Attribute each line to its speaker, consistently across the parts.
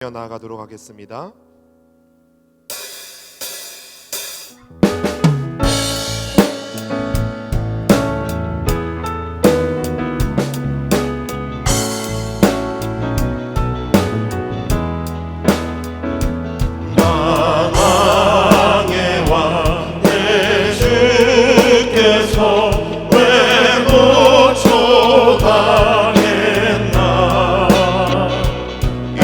Speaker 1: 나아가도록 하겠습니다.
Speaker 2: 만왕의 왕 예수께서 왜 고초당했나. 이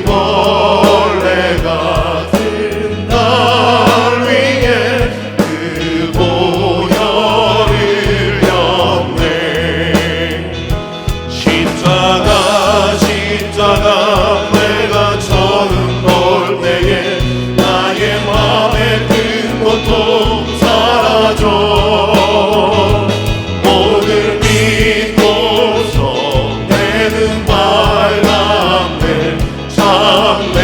Speaker 2: 벌레 같은 날 위에 그 보혈을 흘렸네. 십자가 내가 처음 볼 때에 나의 맘에 든 것도 사라져. 오늘 믿고서 내 눈 밝았네. 참내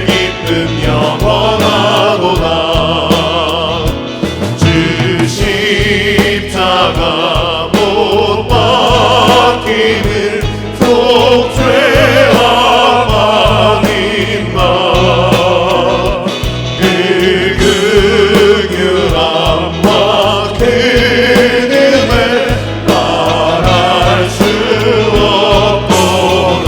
Speaker 2: 기쁨 영원하도다. 주 십자가 못 박힘을 속죄함 아닌가. 그 긍휼함과 그 은혜 말할 수 없도다.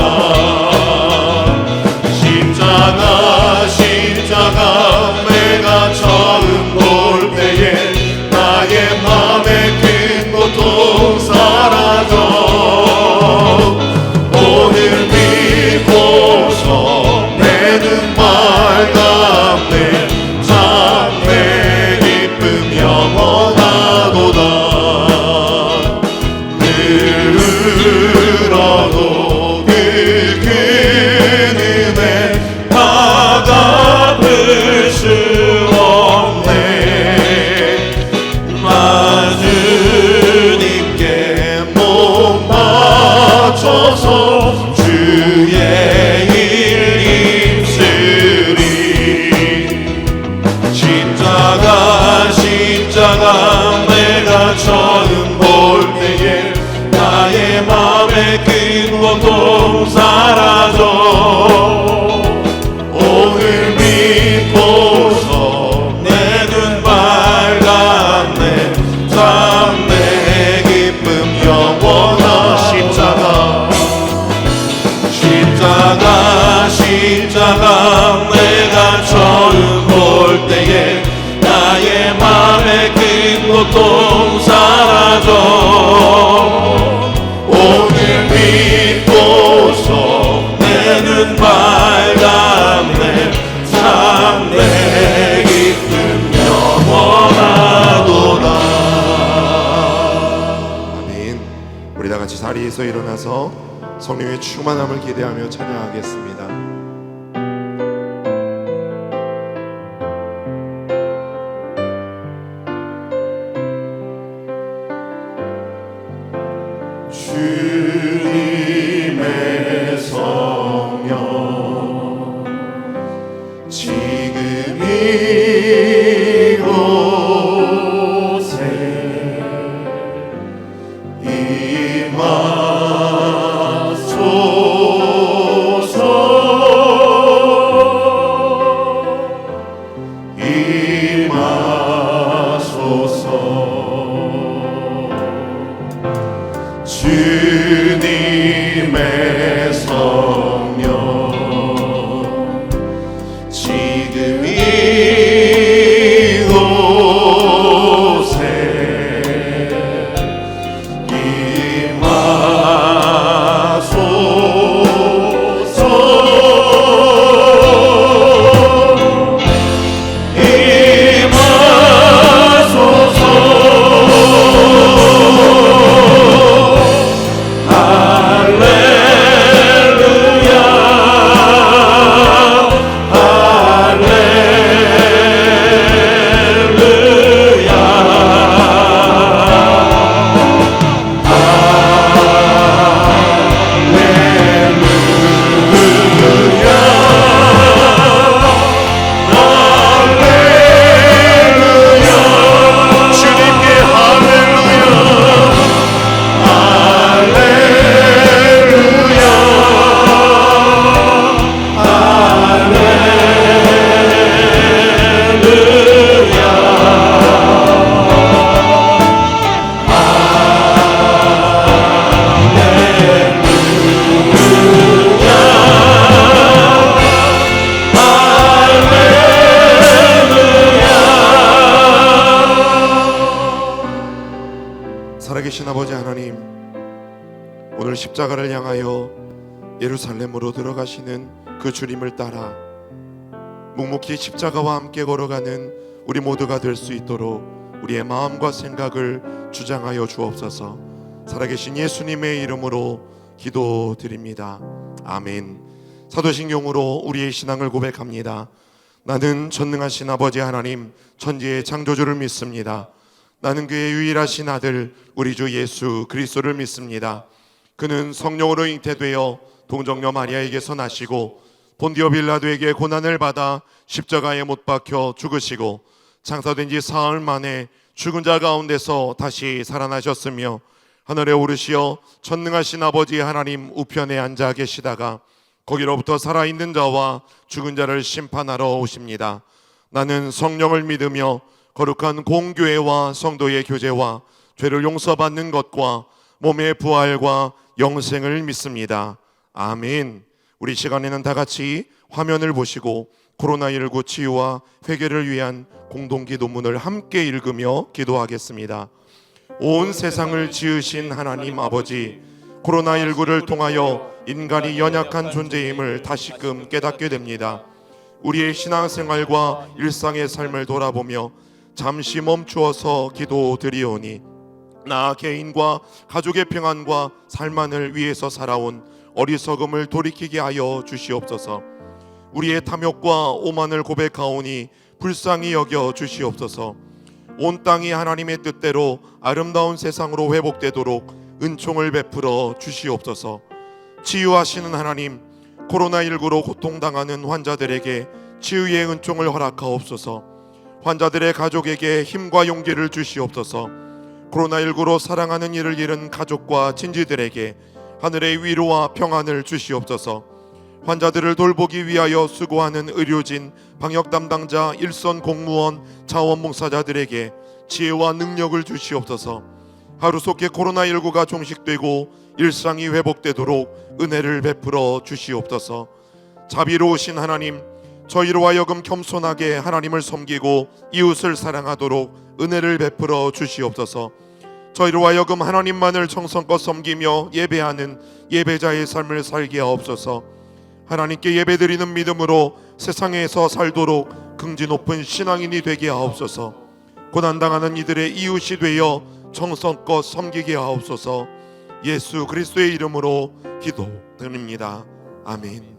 Speaker 2: 십자가 내가 처음 볼 때에 나의 맘에 든 것도 사라져. 오늘 믿고서 내 눈 밝았네. 참내 기쁨 영원하도다. 늘어도 그 은혜 다 갚을 수 없네. 나 주님께 몸 바쳐서 주의 일 입으리. 십자가 내가 처음 볼 때에 나의 맘에 든 것도 사라져. 오늘 믿고서 내 눈 밝았네. 참내 기쁨 영원한 십자가 내가 처음 볼 때에 나의 맘에 든 것도 사라져. 오늘 믿고서 내 눈 밝았네. 참내 기쁨 영원하도다.
Speaker 1: 아멘. 우리 다 같이 자리에서 일어나서 성령의 충만함을 기대하며 찬양하겠습니다.
Speaker 2: 주님의 성령 지금 이곳에 임하소서. 주님의 성령 지금
Speaker 1: 십자가를 향하여 예루살렘으로 들어가시는 그 주님을 따라 묵묵히 십자가와 함께 걸어가는 우리 모두가 될 수 있도록 우리의 마음과 생각을 주장하여 주옵소서. 살아계신 예수님의 이름으로 기도드립니다. 아멘. 사도신경으로 우리의 신앙을 고백합니다. 나는 전능하신 아버지 하나님 천지의 창조주를 믿습니다. 나는 그의 유일하신 아들 우리 주 예수 그리스도를 믿습니다. 그는 성령으로 잉태되어 동정녀 마리아에게서 나시고 본디오 빌라도에게 고난을 받아 십자가에 못 박혀 죽으시고 장사된 지 사흘 만에 죽은 자 가운데서 다시 살아나셨으며 하늘에 오르시어 전능하신 아버지 하나님 우편에 앉아 계시다가 거기로부터 살아있는 자와 죽은 자를 심판하러 오십니다. 나는 성령을 믿으며 거룩한 공교회와 성도의 교제와 죄를 용서받는 것과 몸의 부활과 영생을 믿습니다. 아멘. 우리 시간에는 다 같이 화면을 보시고 코로나19 치유와 회개를 위한 공동기도문을 함께 읽으며 기도하겠습니다. 온 세상을 지으신 하나님 아버지, 코로나19를 통하여 인간이 연약한 존재임을 다시금 깨닫게 됩니다. 우리의 신앙생활과 일상의 삶을 돌아보며 잠시 멈추어서 기도드리오니 나 개인과 가족의 평안과 살만을 위해서 살아온 어리석음을 돌이키게 하여 주시옵소서. 우리의 탐욕과 오만을 고백하오니 불쌍히 여겨 주시옵소서. 온 땅이 하나님의 뜻대로 아름다운 세상으로 회복되도록 은총을 베풀어 주시옵소서. 치유하시는 하나님, 코로나19로 고통당하는 환자들에게 치유의 은총을 허락하옵소서. 환자들의 가족에게 힘과 용기를 주시옵소서. 코로나19로 사랑하는 이를 잃은 가족과 친지들에게 하늘의 위로와 평안을 주시옵소서. 환자들을 돌보기 위하여 수고하는 의료진, 방역 담당자, 일선 공무원, 자원봉사자들에게 지혜와 능력을 주시옵소서. 하루속히 코로나19가 종식되고 일상이 회복되도록 은혜를 베풀어 주시옵소서. 자비로우신 하나님, 저희로 하여금 겸손하게 하나님을 섬기고 이웃을 사랑하도록 은혜를 베풀어 주시옵소서. 저희로 하여금 하나님만을 정성껏 섬기며 예배하는 예배자의 삶을 살게 하옵소서. 하나님께 예배드리는 믿음으로 세상에서 살도록 긍지 높은 신앙인이 되게 하옵소서. 고난당하는 이들의 이웃이 되어 정성껏 섬기게 하옵소서. 예수 그리스도의 이름으로 기도드립니다. 아멘.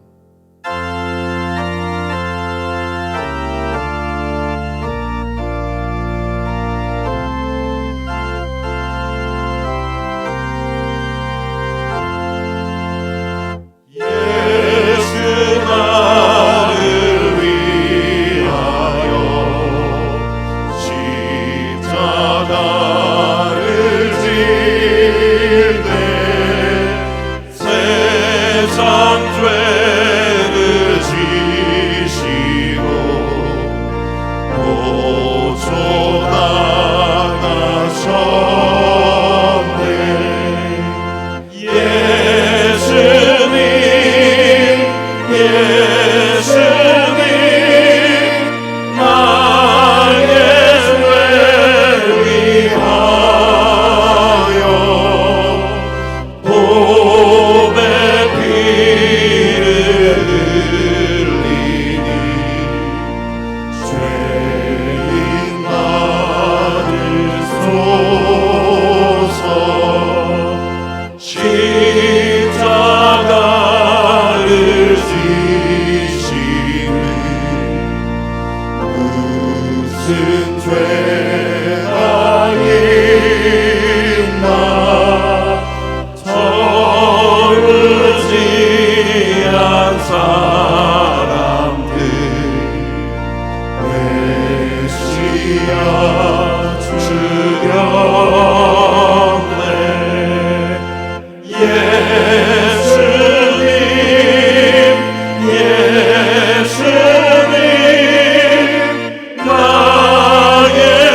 Speaker 2: 예수님 나의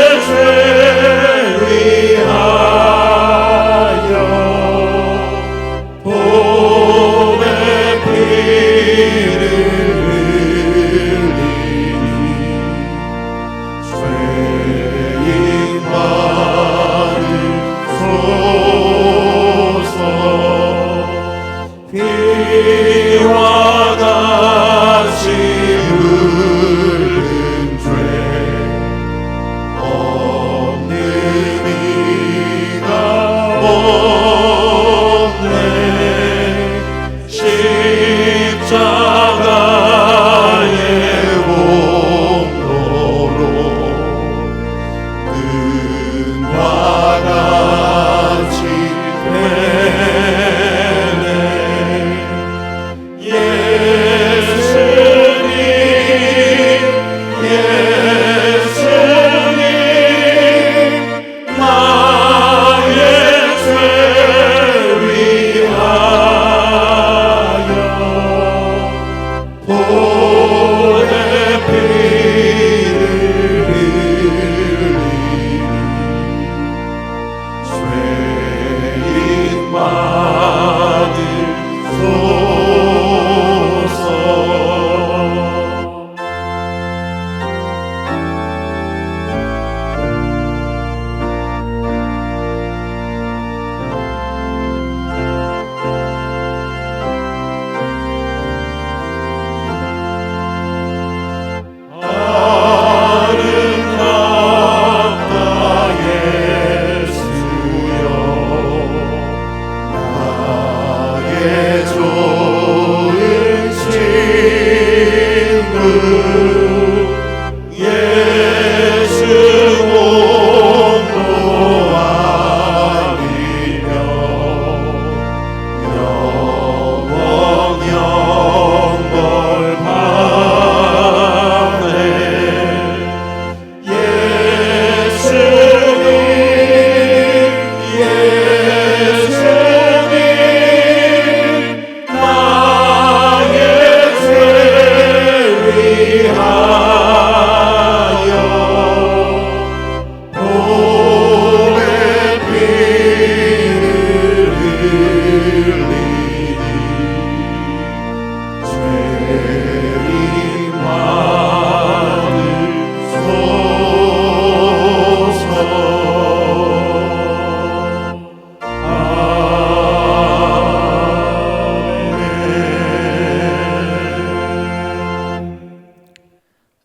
Speaker 2: 보혈의 피를 흘리니 죄인 받으소서.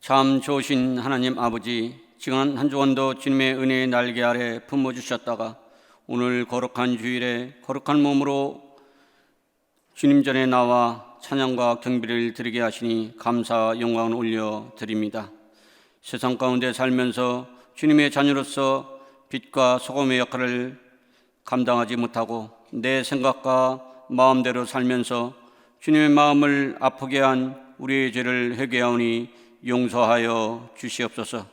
Speaker 3: 참 좋으신 하나님 아버지, 지난 한 주간도 주님의 은혜의 날개 아래 품어주셨다가 오늘 거룩한 주일에 거룩한 몸으로 주님 전에 나와 찬양과 경배를 드리게 하시니 감사 영광을 올려드립니다. 세상 가운데 살면서 주님의 자녀로서 빛과 소금의 역할을 감당하지 못하고 내 생각과 마음대로 살면서 주님의 마음을 아프게 한 우리의 죄를 회개하오니 용서하여 주시옵소서.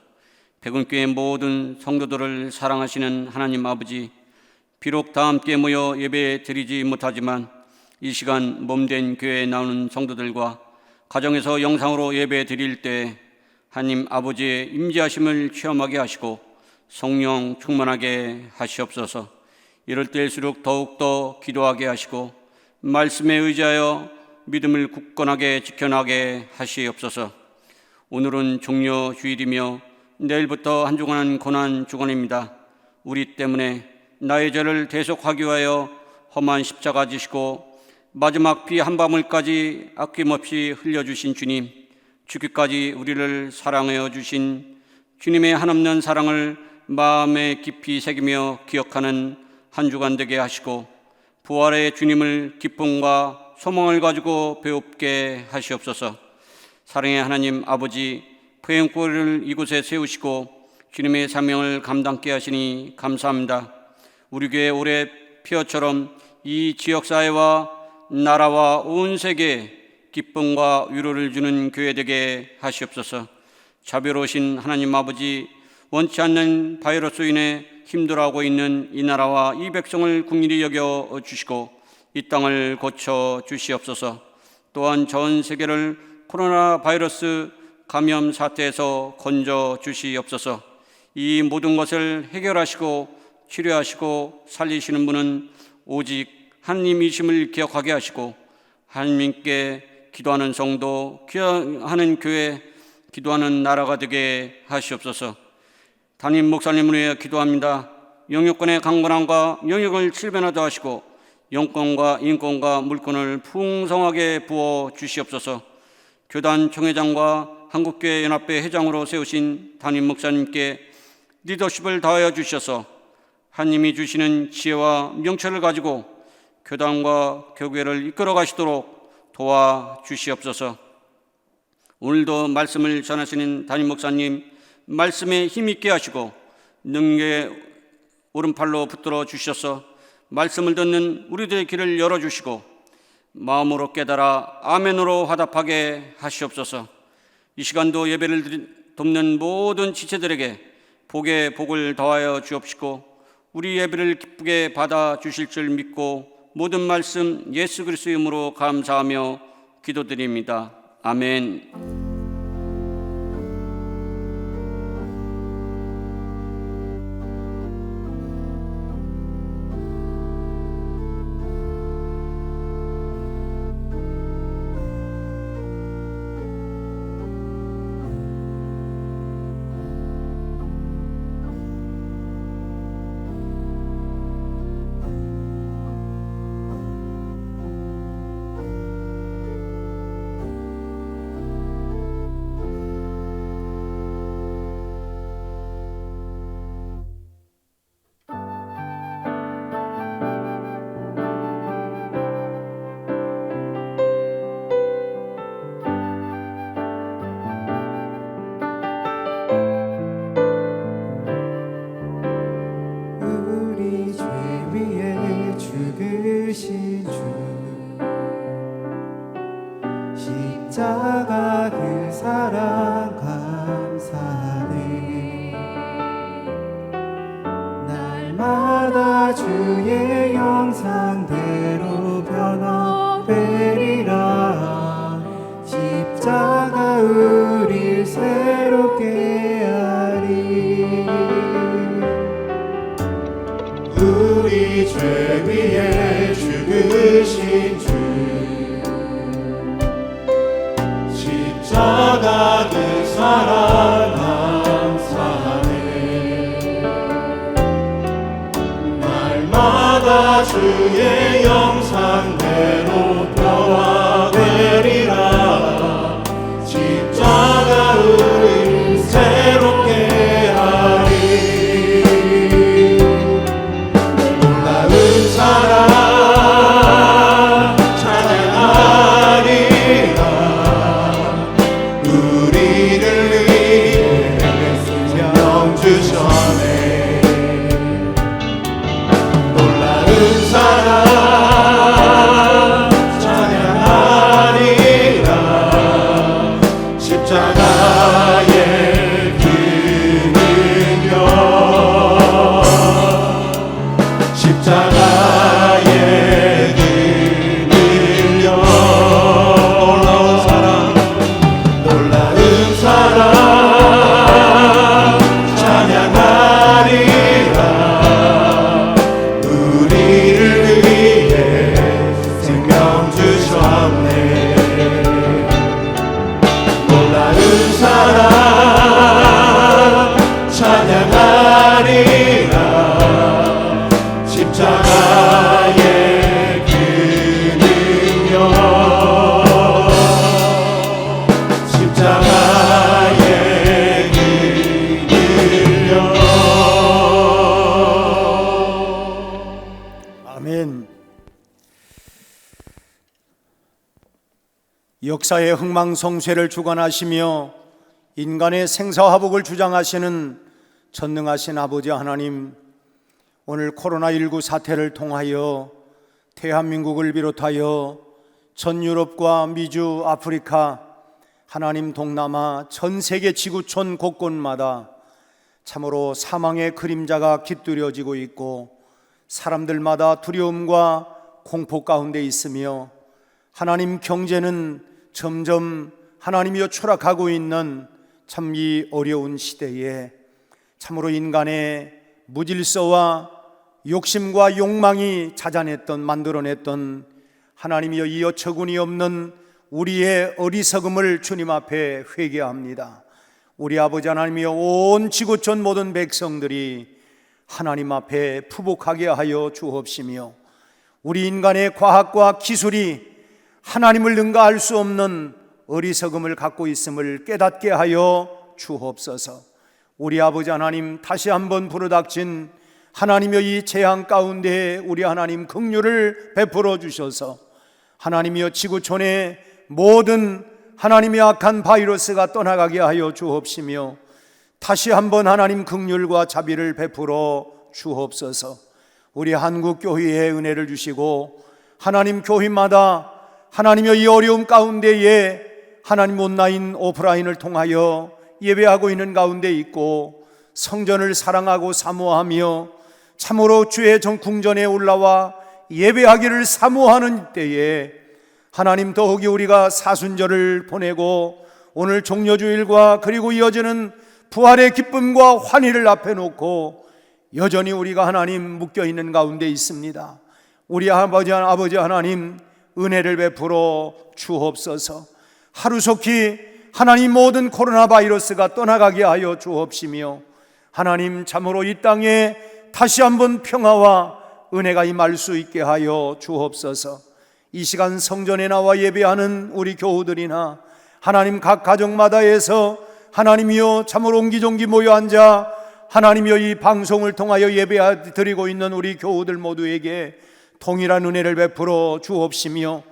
Speaker 3: 백운교회 모든 성도들을 사랑하시는 하나님 아버지, 비록 다 함께 모여 예배 드리지 못하지만 이 시간 몸된 교회에 나오는 성도들과 가정에서 영상으로 예배 드릴 때 하나님 아버지의 임재하심을 체험하게 하시고 성령 충만하게 하시옵소서. 이럴 때일수록 더욱더 기도하게 하시고 말씀에 의지하여 믿음을 굳건하게 지켜나게 하시옵소서. 오늘은 종려 주일이며 내일부터 한 주간은 고난 주간입니다. 우리 때문에 나의 죄를 대속하기 위하여 험한 십자가 지시고 마지막 피 한 방울까지 아낌없이 흘려주신 주님, 죽기까지 우리를 사랑하여 주신 주님의 한없는 사랑을 마음에 깊이 새기며 기억하는 한 주간 되게 하시고 부활의 주님을 기쁨과 소망을 가지고 배웁게 하시옵소서. 사랑의 하나님 아버지, 포행골을 이곳에 세우시고 주님의 사명을 감당케 하시니 감사합니다. 우리 교회 올해 피어처럼 이 지역사회와 나라와 온 세계에 기쁨과 위로를 주는 교회 되게 하시옵소서. 자비로우신 하나님 아버지, 원치 않는 바이러스로 인해 힘들어하고 있는 이 나라와 이 백성을 긍휼히 여겨 주시고 이 땅을 고쳐 주시옵소서. 또한 전 세계를 코로나 바이러스 감염 사태에서 건져 주시옵소서. 이 모든 것을 해결하시고 치료하시고 살리시는 분은 오직 하나님이심을 기억하게 하시고 하나님께 기도하는 성도, 기도하는 교회, 기도하는 나라가 되게 하시옵소서. 담임 목사님을 위해 기도합니다. 영유권의 강건함과 영역을 칠변하게 하시고 영권과 인권과 물권을 풍성하게 부어 주시옵소서. 교단 총회장과 한국교회 연합회 회장으로 세우신 담임 목사님께 리더십을 다하여 주셔서 하나님이 주시는 지혜와 명철을 가지고 교단과 교회를 이끌어 가시도록 도와주시옵소서. 오늘도 말씀을 전하시는 담임 목사님, 말씀에 힘있게 하시고 능력의 오른팔로 붙들어 주셔서 말씀을 듣는 우리들의 길을 열어주시고 마음으로 깨달아 아멘으로 화답하게 하시옵소서. 이 시간도 예배를 돕는 모든 지체들에게 복에 복을 더하여 주옵시고 우리 예배를 기쁘게 받아 주실 줄 믿고 모든 말씀 예수 그리스도의 이름으로 감사하며 기도드립니다. 아멘.
Speaker 4: 우리 죄 위에 죽으신 주 십자가 그 사랑 감사네. 날마다 주의 형상대로 변화되리라. 십자가 우릴 새롭게 하리.
Speaker 2: 우리 죄 위에 죽으신 주 십자가 그 사랑 감사하네. 날마다 주의 형상대로 변화되리라. 십자가 우리를 새롭게 하리. 사랑 찬양하리라. 우리를 위해 생명 주셨네. 놀라운 사랑 찬양하리라. 십자가의 그 능력, 십자가의 그 능력. 놀라운 사랑 찬양하리라. 우리를 위해 생명 주셨네. 놀라운 사랑 찬양하리라. 십자가의 그 능력, 십자가의 그 능력.
Speaker 5: 아멘. 역사의 흥망성쇠를 주관하시며 인간의 생사화복을 주장하시는 전능하신 아버지 하나님, 오늘 코로나19 사태를 통하여 대한민국을 비롯하여 전 유럽과 미주, 아프리카, 하나님 동남아, 전 세계 지구촌 곳곳마다 참으로 사망의 그림자가 깃들여지고 있고 사람들마다 두려움과 공포 가운데 있으며 하나님 경제는 점점 하나님이여 추락하고 있는 참 이 어려운 시대에 참으로 인간의 무질서와 욕심과 욕망이 만들어냈던 하나님이여 이 어처구니 없는 우리의 어리석음을 주님 앞에 회개합니다. 우리 아버지 하나님이여 온 지구촌 모든 백성들이 하나님 앞에 푸복하게 하여 주옵시며 우리 인간의 과학과 기술이 하나님을 능가할 수 없는 어리석음을 갖고 있음을 깨닫게 하여 주옵소서. 우리 아버지 하나님, 다시 한번 부르닥친 하나님여 이 재앙 가운데 우리 하나님 긍휼을 베풀어 주셔서 하나님이여 지구촌의 모든 하나님의 악한 바이러스가 떠나가게 하여 주옵시며 다시 한번 하나님 긍휼과 자비를 베풀어 주옵소서. 우리 한국교회에 은혜를 주시고 하나님 교회마다 하나님여 이 어려움 가운데에 하나님 온라인 오프라인을 통하여 예배하고 있는 가운데 있고 성전을 사랑하고 사모하며 참으로 주의 궁전에 올라와 예배하기를 사모하는 때에 하나님, 더욱이 우리가 사순절을 보내고 오늘 종려주일과 그리고 이어지는 부활의 기쁨과 환희를 앞에 놓고 여전히 우리가 하나님 묶여있는 가운데 있습니다. 우리 아버지 하나님, 은혜를 베풀어 주옵소서. 하루속히 하나님, 모든 코로나 바이러스가 떠나가게 하여 주옵시며 하나님, 참으로 이 땅에 다시 한번 평화와 은혜가 임할 수 있게 하여 주옵소서. 이 시간 성전에 나와 예배하는 우리 교우들이나 하나님, 각 가정마다에서 하나님이여 참으로 옹기종기 모여 앉아 하나님이여 이 방송을 통하여 예배 드리고 있는 우리 교우들 모두에게 동일한 은혜를 베풀어 주옵시며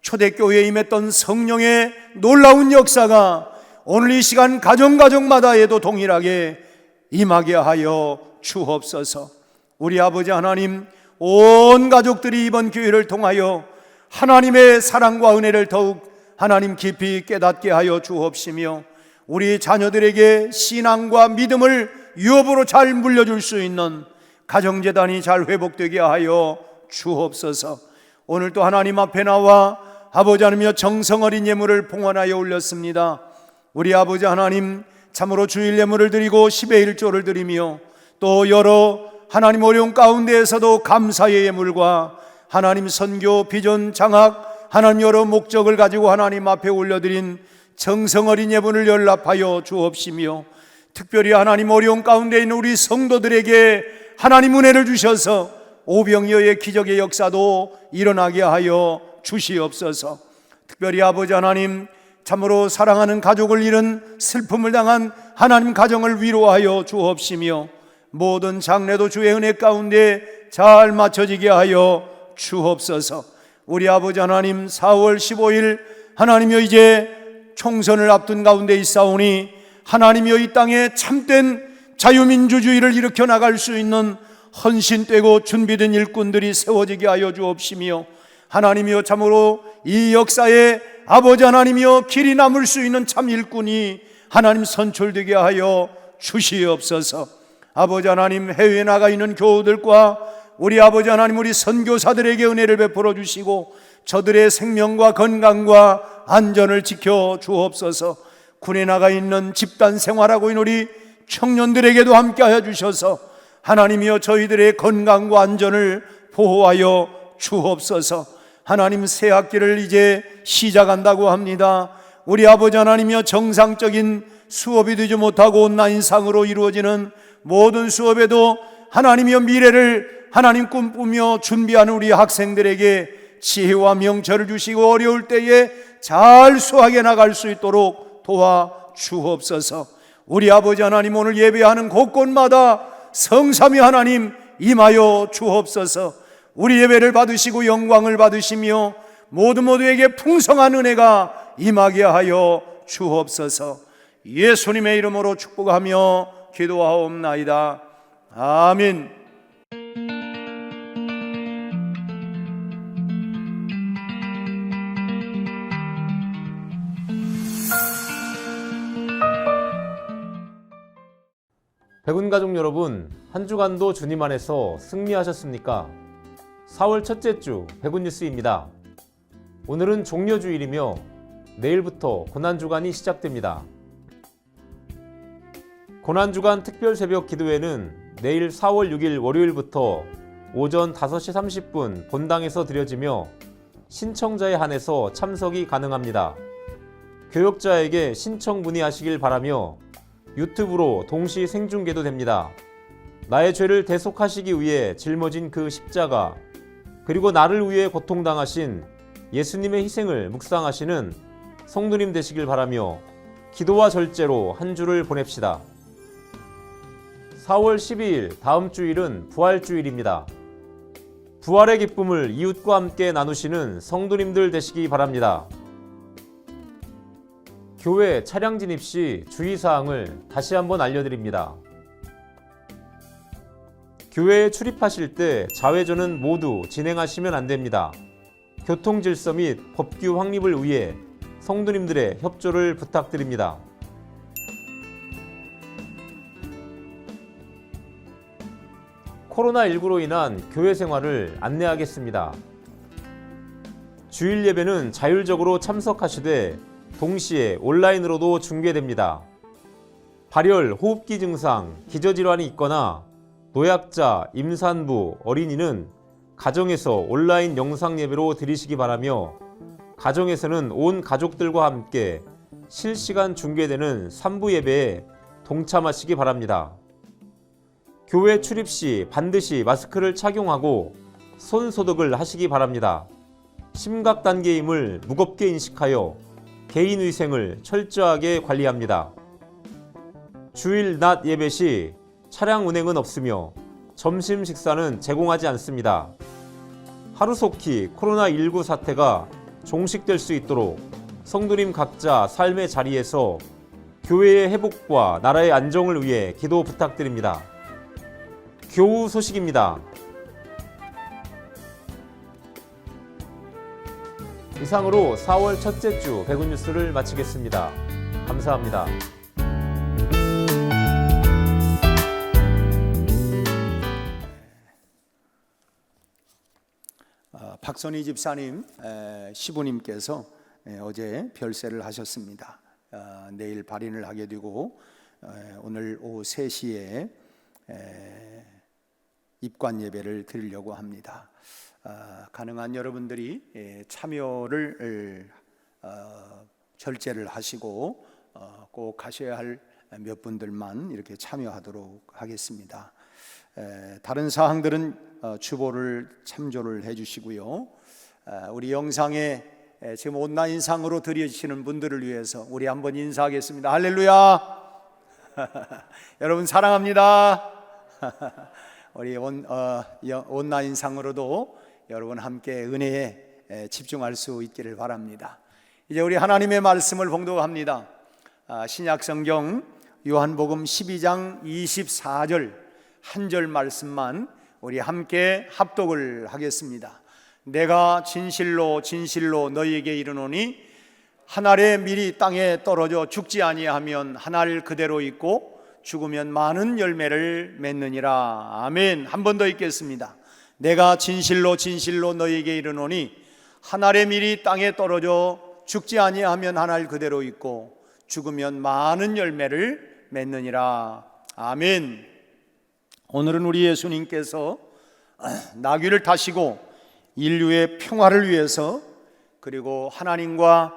Speaker 5: 초대교회에 임했던 성령의 놀라운 역사가 오늘 이 시간 가정마다에도 동일하게 임하게 하여 주옵소서. 우리 아버지 하나님, 온 가족들이 이번 기회를 통하여 하나님의 사랑과 은혜를 더욱 하나님 깊이 깨닫게 하여 주옵시며 우리 자녀들에게 신앙과 믿음을 유업으로 잘 물려줄 수 있는 가정재단이 잘 회복되게 하여 주옵소서. 오늘도 하나님 앞에 나와 아버지 하나님이여 정성 어린 예물을 봉헌하여 올렸습니다. 우리 아버지 하나님, 참으로 주일 예물을 드리고 10의 1조를 드리며 또 여러 하나님 어려운 가운데에서도 감사의 예물과 하나님 선교, 비전, 장학, 하나님 여러 목적을 가지고 하나님 앞에 올려드린 정성 어린 예물을 연락하여 주옵시며 특별히 하나님 어려운 가운데 있는 우리 성도들에게 하나님 은혜를 주셔서 오병이어의 기적의 역사도 일어나게 하여 주시옵소서. 특별히 아버지 하나님, 참으로 사랑하는 가족을 잃은 슬픔을 당한 하나님 가정을 위로하여 주옵시며 모든 장례도 주의 은혜 가운데 잘 맞춰지게 하여 주옵소서. 우리 아버지 하나님, 4월 15일 하나님이여 이제 총선을 앞둔 가운데 있사오니 하나님이여 이 땅에 참된 자유민주주의를 일으켜 나갈 수 있는 헌신되고 준비된 일꾼들이 세워지게 하여 주옵시며 하나님이여 참으로 이 역사에 아버지 하나님이여 길이 남을 수 있는 참 일꾼이 하나님 선출되게 하여 주시옵소서. 아버지 하나님, 해외에 나가 있는 교우들과 우리 아버지 하나님, 우리 선교사들에게 은혜를 베풀어 주시고 저들의 생명과 건강과 안전을 지켜 주옵소서. 군에 나가 있는 집단 생활하고 있는 우리 청년들에게도 함께하여 주셔서 하나님이여 저희들의 건강과 안전을 보호하여 주옵소서. 하나님, 새 학기를 이제 시작한다고 합니다. 우리 아버지 하나님이여 정상적인 수업이 되지 못하고 온라인상으로 이루어지는 모든 수업에도 하나님이여 미래를 하나님 꿈꾸며 준비하는 우리 학생들에게 지혜와 명철을 주시고 어려울 때에 잘 수학해 나갈 수 있도록 도와 주옵소서. 우리 아버지 하나님, 오늘 예배하는 곳곳마다 성삼위 하나님 임하여 주옵소서. 우리 예배를 받으시고 영광을 받으시며 모두에게 풍성한 은혜가 임하게 하여 주옵소서. 예수님의 이름으로 축복하며 기도하옵나이다. 아멘.
Speaker 6: 백운가족 여러분, 한 주간도 주님 안에서 승리하셨습니까? 4월 첫째 주 백운뉴스입니다. 오늘은 종려주일이며 내일부터 고난주간이 시작됩니다. 고난주간 특별새벽 기도회는 내일 4월 6일 월요일부터 오전 5시 30분 본당에서 드려지며 신청자에 한해서 참석이 가능합니다. 교역자에게 신청 문의하시길 바라며 유튜브로 동시 생중계도 됩니다. 나의 죄를 대속하시기 위해 짊어진 그 십자가, 그리고 나를 위해 고통당하신 예수님의 희생을 묵상하시는 성도님 되시길 바라며 기도와 절제로 한 주를 보냅시다. 4월 12일 다음 주일은 부활주일입니다. 부활의 기쁨을 이웃과 함께 나누시는 성도님들 되시기 바랍니다. 교회 차량 진입 시 주의사항을 다시 한번 알려드립니다. 교회에 출입하실 때 자회전은 모두 진행하시면 안됩니다. 교통질서 및 법규 확립을 위해 성도님들의 협조를 부탁드립니다. 코로나19로 인한 교회 생활을 안내하겠습니다. 주일 예배는 자율적으로 참석하시되 동시에 온라인으로도 중계됩니다. 발열, 호흡기 증상, 기저질환이 있거나 노약자, 임산부, 어린이는 가정에서 온라인 영상 예배로 드리시기 바라며 가정에서는 온 가족들과 함께 실시간 중계되는 3부 예배에 동참하시기 바랍니다. 교회 출입 시 반드시 마스크를 착용하고 손 소독을 하시기 바랍니다. 심각 단계임을 무겁게 인식하여 개인 위생을 철저하게 관리합니다. 주일 낮 예배 시 차량 운행은 없으며 점심 식사는 제공하지 않습니다. 하루속히 코로나19 사태가 종식될 수 있도록 성도님 각자 삶의 자리에서 교회의 회복과 나라의 안정을 위해 기도 부탁드립니다. 교우 소식입니다. 이상으로 4월 첫째 주 백운 뉴스를 마치겠습니다. 감사합니다.
Speaker 5: 박선희 집사님 시부님께서 어제 별세를 하셨습니다. 내일 발인을 하게 되고 오늘 오후 3시에 입관 예배를 드리려고 합니다. 가능한 여러분들이 참여를 절제를 하시고 꼭 가셔야 할 몇 분들만 이렇게 참여하도록 하겠습니다. 다른 사항들은 주보를 참조를 해주시고요. 우리 영상에 지금 온라인상으로 들으시는 분들을 위해서 우리 한번 인사하겠습니다. 할렐루야. 여러분 사랑합니다. 우리 온라인상으로도 여러분 함께 은혜에 집중할 수 있기를 바랍니다. 이제 우리 하나님의 말씀을 봉독합니다. 신약성경 요한복음 12장 24절 한 절 말씀만 우리 함께 합독을 하겠습니다. 내가 진실로 진실로 너희에게 이르노니 한 알의 밀이 땅에 떨어져 죽지 아니하면 한 알 그대로 있고 죽으면 많은 열매를 맺느니라. 아멘. 한 번 더 읽겠습니다. 내가 진실로 진실로 너희에게 이르노니 한 알의 밀이 땅에 떨어져 죽지 아니하면 한 알 그대로 있고 죽으면 많은 열매를 맺느니라. 아멘. 오늘은 우리 예수님께서 나귀를 타시고 인류의 평화를 위해서 그리고 하나님과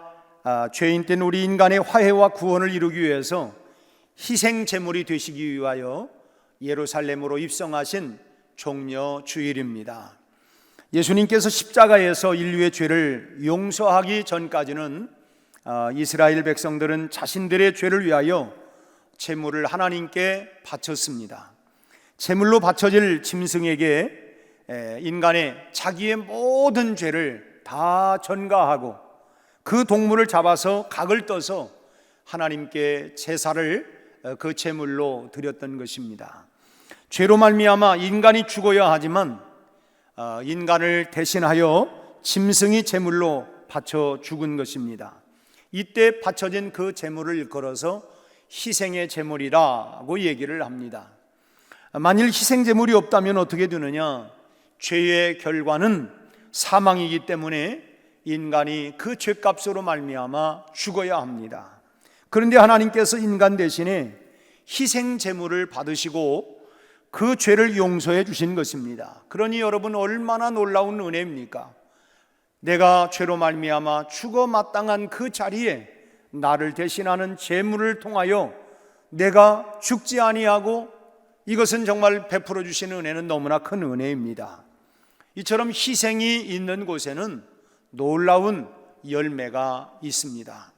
Speaker 5: 죄인된 우리 인간의 화해와 구원을 이루기 위해서 희생 제물이 되시기 위하여 예루살렘으로 입성하신 종려 주일입니다. 예수님께서 십자가에서 인류의 죄를 용서하기 전까지는 이스라엘 백성들은 자신들의 죄를 위하여 제물을 하나님께 바쳤습니다. 제물로 바쳐질 짐승에게 인간의 자기의 모든 죄를 다 전가하고 그 동물을 잡아서 각을 떠서 하나님께 제사를 그 제물로 드렸던 것입니다. 죄로 말미암아 인간이 죽어야 하지만 인간을 대신하여 짐승이 제물로 바쳐 죽은 것입니다. 이때 바쳐진 그 제물을 일컬어서 희생의 제물이라고 얘기를 합니다. 만일 희생 제물이 없다면 어떻게 되느냐? 죄의 결과는 사망이기 때문에 인간이 그 죄값으로 말미암아 죽어야 합니다. 그런데 하나님께서 인간 대신에 희생 제물을 받으시고 그 죄를 용서해 주신 것입니다. 그러니 여러분 얼마나 놀라운 은혜입니까? 내가 죄로 말미암아 죽어 마땅한 그 자리에 나를 대신하는 제물을 통하여 내가 죽지 아니하고 이것은 정말 베풀어 주시는 은혜는 너무나 큰 은혜입니다. 이처럼 희생이 있는 곳에는 놀라운 열매가 있습니다.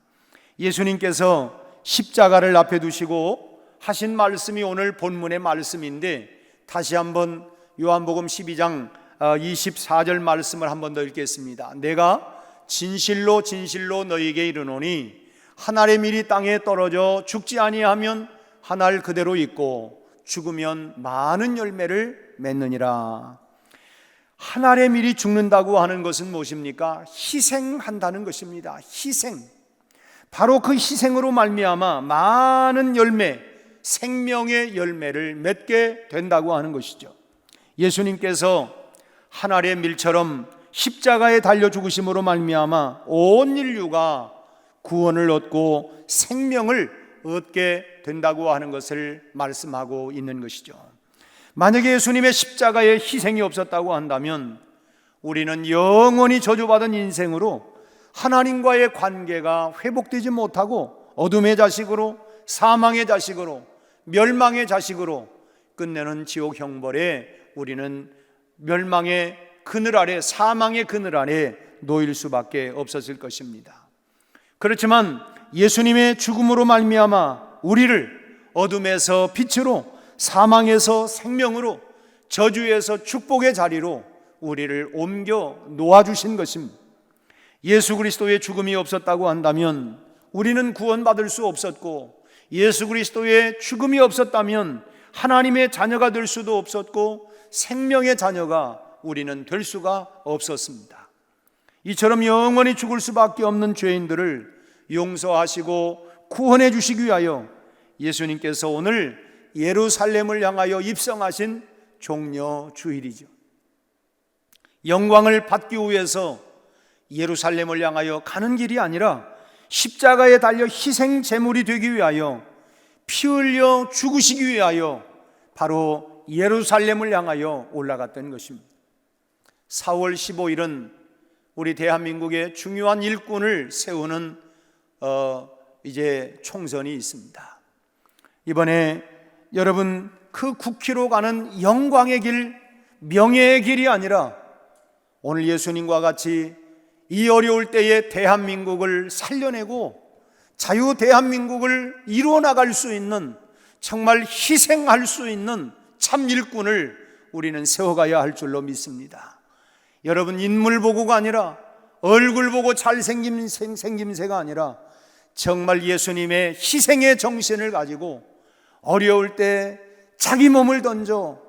Speaker 5: 예수님께서 십자가를 앞에 두시고 하신 말씀이 오늘 본문의 말씀인데 다시 한번 요한복음 12장 24절 말씀을 한 번 더 읽겠습니다. 내가 진실로 진실로 너희에게 이르노니 한 알의 밀이 땅에 떨어져 죽지 아니하면 한 알 그대로 있고 죽으면 많은 열매를 맺느니라. 한 알의 밀이 죽는다고 하는 것은 무엇입니까? 희생한다는 것입니다. 희생. 바로 그 희생으로 말미암아 많은 열매, 생명의 열매를 맺게 된다고 하는 것이죠. 예수님께서 한 알의 밀처럼 십자가에 달려 죽으심으로 말미암아 온 인류가 구원을 얻고 생명을 얻게 된다고 하는 것을 말씀하고 있는 것이죠. 만약에 예수님의 십자가에 희생이 없었다고 한다면 우리는 영원히 저주받은 인생으로 하나님과의 관계가 회복되지 못하고 어둠의 자식으로, 사망의 자식으로, 멸망의 자식으로 끝내는 지옥 형벌에 우리는 멸망의 그늘 아래, 사망의 그늘 아래 놓일 수밖에 없었을 것입니다. 그렇지만 예수님의 죽음으로 말미암아 우리를 어둠에서 빛으로, 사망에서 생명으로, 저주에서 축복의 자리로 우리를 옮겨 놓아주신 것입니다. 예수 그리스도의 죽음이 없었다고 한다면 우리는 구원받을 수 없었고, 예수 그리스도의 죽음이 없었다면 하나님의 자녀가 될 수도 없었고 생명의 자녀가 우리는 될 수가 없었습니다. 이처럼 영원히 죽을 수밖에 없는 죄인들을 용서하시고 구원해 주시기 위하여 예수님께서 오늘 예루살렘을 향하여 입성하신 종려 주일이죠. 영광을 받기 위해서 예루살렘을 향하여 가는 길이 아니라 십자가에 달려 희생 제물이 되기 위하여, 피 흘려 죽으시기 위하여 바로 예루살렘을 향하여 올라갔던 것입니다. 4월 15일은 우리 대한민국의 중요한 일꾼을 세우는 이제 총선이 있습니다. 이번에 여러분 그 국회로 가는 영광의 길, 명예의 길이 아니라 오늘 예수님과 같이 이 어려울 때에 대한민국을 살려내고 자유 대한민국을 이루어 나갈 수 있는, 정말 희생할 수 있는 참 일꾼을 우리는 세워가야 할 줄로 믿습니다. 여러분, 인물 보고가 아니라, 얼굴 보고 잘생긴 생김새가 아니라 정말 예수님의 희생의 정신을 가지고 어려울 때 자기 몸을 던져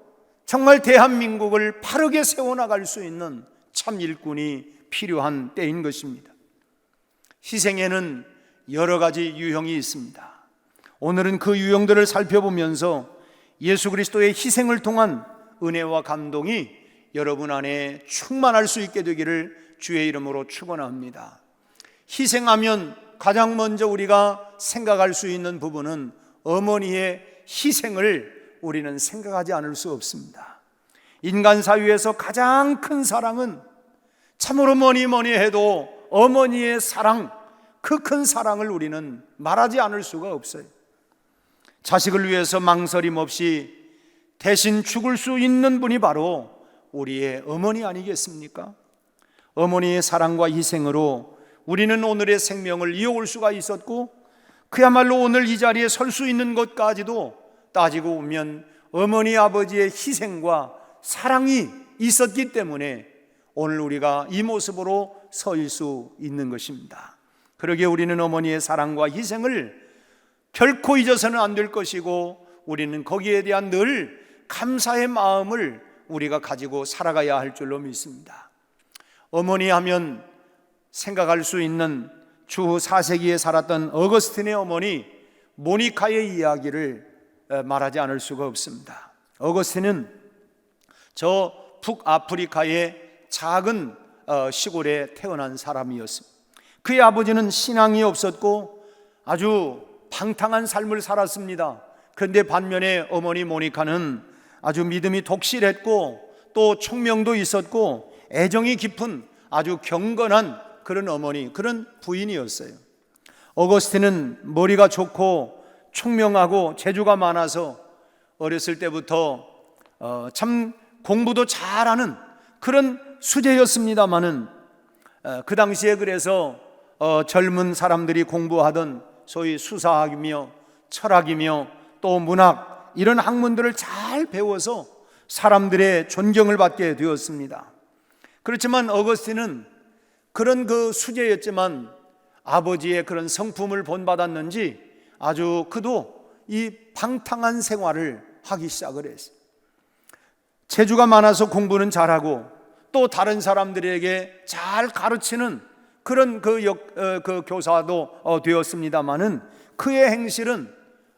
Speaker 5: 정말 대한민국을 바르게 세워나갈 수 있는 참 일꾼이 필요한 때인 것입니다. 희생에는 여러 가지 유형이 있습니다. 오늘은 그 유형들을 살펴보면서 예수 그리스도의 희생을 통한 은혜와 감동이 여러분 안에 충만할 수 있게 되기를 주의 이름으로 축원합니다. 희생하면 가장 먼저 우리가 생각할 수 있는 부분은 어머니의 희생을 우리는 생각하지 않을 수 없습니다. 인간 사회에서 가장 큰 사랑은 참으로 뭐니 해도 어머니의 사랑, 그 큰 사랑을 우리는 말하지 않을 수가 없어요. 자식을 위해서 망설임 없이 대신 죽을 수 있는 분이 바로 우리의 어머니 아니겠습니까? 어머니의 사랑과 희생으로 우리는 오늘의 생명을 이어올 수가 있었고, 그야말로 오늘 이 자리에 설 수 있는 것까지도 따지고 보면 어머니 아버지의 희생과 사랑이 있었기 때문에 오늘 우리가 이 모습으로 설 수 있는 것입니다. 그러기에 우리는 어머니의 사랑과 희생을 결코 잊어서는 안 될 것이고, 우리는 거기에 대한 늘 감사의 마음을 우리가 가지고 살아가야 할 줄로 믿습니다. 어머니 하면 생각할 수 있는 주 4세기에 살았던 어거스틴의 어머니 모니카의 이야기를 말하지 않을 수가 없습니다. 어거스틴은 저 북아프리카의 작은 시골에 태어난 사람이었습니다. 그의 아버지는 신앙이 없었고 아주 방탕한 삶을 살았습니다. 그런데 반면에 어머니 모니카는 아주 믿음이 독실했고 또 총명도 있었고 애정이 깊은 아주 경건한 그런 어머니, 그런 부인이었어요. 어거스틴은 머리가 좋고 총명하고 재주가 많아서 어렸을 때부터 참 공부도 잘하는 그런 수재였습니다마는 그 당시에 그래서 젊은 사람들이 공부하던 소위 수사학이며 철학이며 또 문학, 이런 학문들을 잘 배워서 사람들의 존경을 받게 되었습니다. 그렇지만 어거스틴은 그런 그 수재였지만 아버지의 그런 성품을 본받았는지 아주 그도 이 방탕한 생활을 하기 시작을 했어요. 재주가 많아서 공부는 잘하고 또 다른 사람들에게 잘 가르치는 그런 그 교사도 되었습니다마는 그의 행실은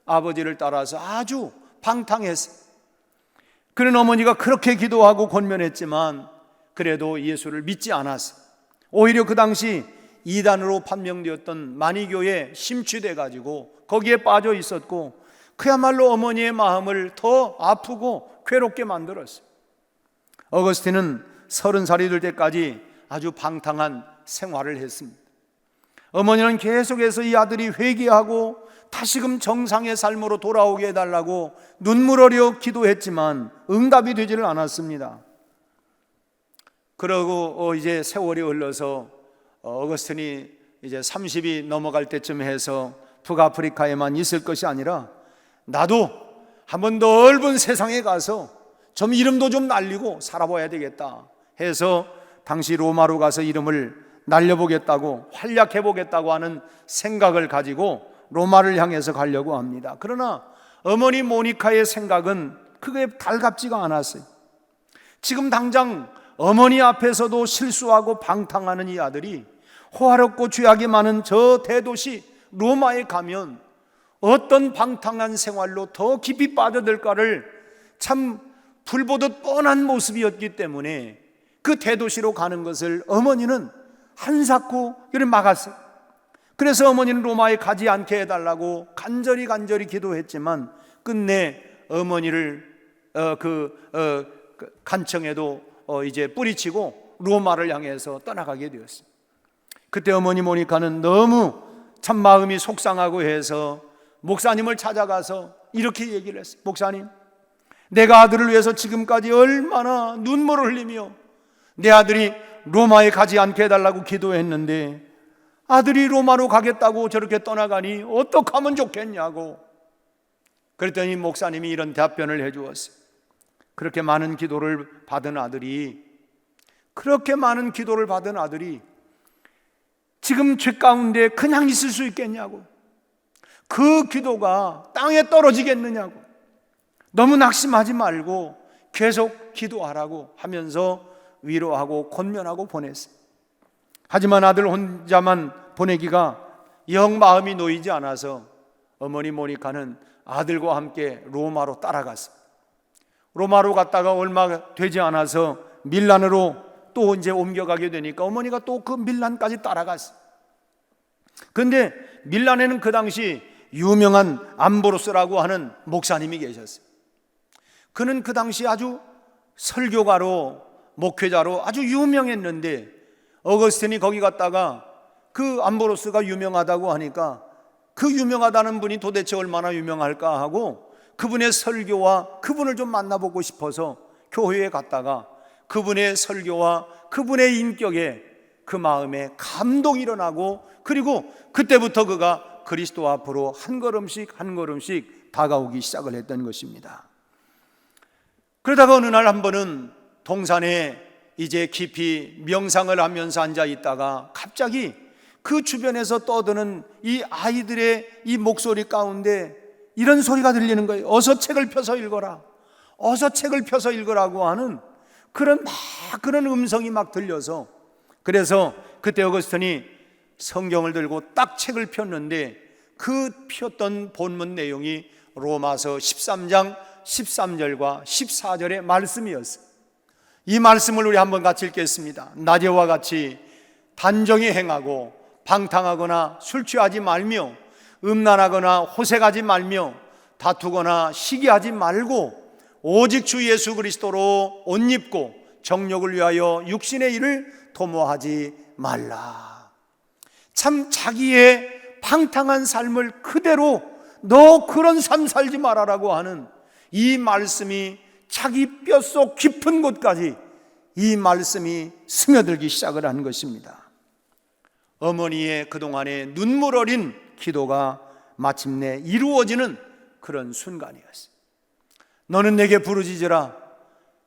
Speaker 5: 아버지를 따라서 아주 방탕했어요. 그런 어머니가 그렇게 기도하고 권면했지만 그래도 예수를 믿지 않았어요. 오히려 그 당시 이단으로 판명되었던 만이교에 심취돼 가지고 거기에 빠져 있었고, 그야말로 어머니의 마음을 더 아프고 괴롭게 만들었어요. 어거스틴은 30살이 될 때까지 아주 방탕한 생활을 했습니다. 어머니는 계속해서 이 아들이 회개하고 다시금 정상의 삶으로 돌아오게 해달라고 눈물 흘려 기도했지만 응답이 되지를 않았습니다. 그러고 이제 세월이 흘러서 어거스틴이 이제 30이 넘어갈 때쯤 해서 북아프리카에만 있을 것이 아니라 나도 한번 넓은 세상에 가서 좀 이름도 좀 날리고 살아봐야 되겠다 해서 당시 로마로 가서 이름을 날려보겠다고, 활약해보겠다고 하는 생각을 가지고 로마를 향해서 가려고 합니다. 그러나 어머니 모니카의 생각은 그게 달갑지가 않았어요. 지금 당장 어머니 앞에서도 실수하고 방탕하는 이 아들이 호화롭고 죄악이 많은 저 대도시 로마에 가면 어떤 방탕한 생활로 더 깊이 빠져들까를 참 불보듯 뻔한 모습이었기 때문에 그 대도시로 가는 것을 어머니는 한사코 막았어요. 그래서 어머니는 로마에 가지 않게 해달라고 간절히 기도했지만 끝내 어머니를 간청에도 이제 뿌리치고 로마를 향해서 떠나가게 되었어요. 그때 어머니 모니카는 너무 참 마음이 속상하고 해서 목사님을 찾아가서 이렇게 얘기를 했어요. 목사님, 내가 아들을 위해서 지금까지 얼마나 눈물을 흘리며 내 아들이 로마에 가지 않게 해달라고 기도했는데 아들이 로마로 가겠다고 저렇게 떠나가니 어떻게 하면 좋겠냐고. 그랬더니 목사님이 이런 답변을 해주었어요. 그렇게 많은 기도를 받은 아들이 지금 죄 가운데 그냥 있을 수 있겠냐고. 그 기도가 땅에 떨어지겠느냐고. 너무 낙심하지 말고 계속 기도하라고 하면서 위로하고 권면하고 보냈어요. 하지만 아들 혼자만 보내기가 영 마음이 놓이지 않아서 어머니 모니카는 아들과 함께 로마로 따라갔어요. 로마로 갔다가 얼마 되지 않아서 밀란으로 또 이제 옮겨가게 되니까 어머니가 또 그 밀란까지 따라갔어요. 그런데 밀란에는 그 당시 유명한 암브로스라고 하는 목사님이 계셨어요. 그는 그 당시 아주 설교가로 목회자로 아주 유명했는데 어거스틴이 거기 갔다가 그 암브로스가 유명하다고 하니까 그 유명하다는 분이 도대체 얼마나 유명할까 하고 그분의 설교와 그분을 좀 만나보고 싶어서 교회에 갔다가 그분의 설교와 그분의 인격에 그 마음에 감동이 일어나고, 그리고 그때부터 그가 그리스도 앞으로 한 걸음씩 다가오기 시작을 했던 것입니다. 그러다가 어느 날 한 번은 동산에 이제 깊이 명상을 하면서 앉아 있다가 갑자기 그 주변에서 떠드는 이 아이들의 이 목소리 가운데 이런 소리가 들리는 거예요. 어서 책을 펴서 읽어라, 어서 책을 펴서 읽으라고 하는 그런 음성이 막 들려서, 그래서 그때 어거스틴이 성경을 들고 딱 책을 폈는데 그 폈던 본문 내용이 로마서 13장 13절과 14절의 말씀이었어요. 이 말씀을 우리 한번 같이 읽겠습니다. 낮에와 같이 단정히 행하고 방탕하거나 술 취하지 말며 음란하거나 호색하지 말며 다투거나 시기하지 말고 오직 주 예수 그리스도로 옷 입고 정욕을 위하여 육신의 일을 도모하지 말라. 참 자기의 방탕한 삶을 그대로 너 그런 삶 살지 말아라고 하는 이 말씀이 자기 뼛속 깊은 곳까지 이 말씀이 스며들기 시작을 한 것입니다. 어머니의 그동안의 눈물 어린 기도가 마침내 이루어지는 그런 순간이었어요. 너는 내게 부르짖으라.